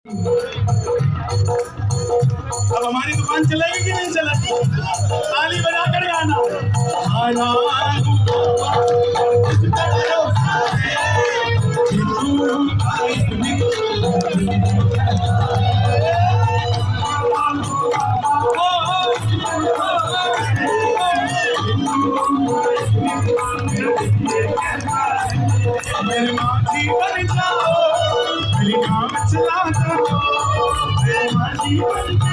अब हमारी दुकान चलेगी कि नहीं चलेगी? ताली बजाकर गाना। मेरे मांझी बन जाओ, मेरी काम चला दो, मेरे मांझी बन